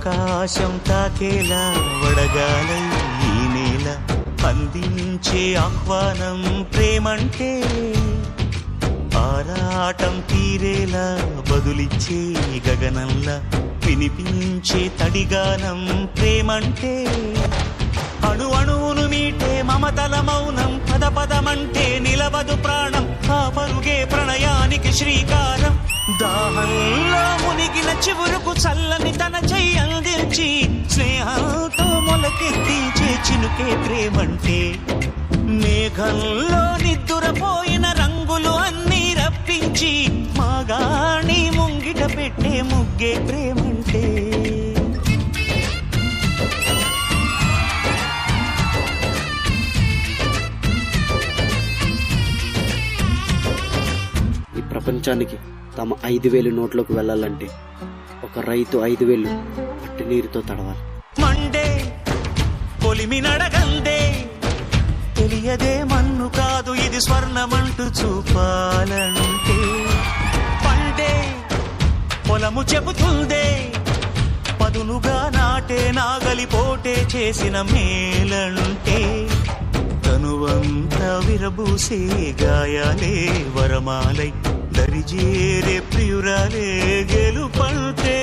ఆకాశం తాకేలా వడగాలై ఈ నేల అందించే ఆహ్వానం ప్రేమంటే ఆరాటం తీరేలా బదులిచ్చే గగనంలా వినిపించే తడిగానం ప్రేమంటే అణు అణువును మీటే మమతల మౌనం పద పదమంటే నిలవదు ప్రాణం ఆ పరుగే ప్రణయానికి శ్రీకారం దాహంలో మునిగిన చివురుకు చల్లని తన చెయ్యి అందించి స్నేహంతో మొలకెత్తించే చినుకే ప్రేమంటే మేఘంలో నిద్దురపోయిన రంగులు అన్నీ రప్పించి మాగాణి ముంగిట పెట్టే ముగ్గే ప్రేమంటే ఈ ప్రపంచానికి తమ 5,000 నోట్లోకి వెళ్ళాలంటే ఒక రైతు 5,000 పట్టి నీరుతో తడవాలి. మండే పొలిమి నడగందే తెలియదే మన్ను కాదు ఇది స్వర్ణమంటూ చూపాలంటే పండే పొలము చెబుతుందే పదునుగా నాటే నాగలి పోటే చేసిన మేలంటే తనువంతా విరబూసే గాయాలే వరమాలై దరిజేరే ప్రియురాలే గెలుపంటే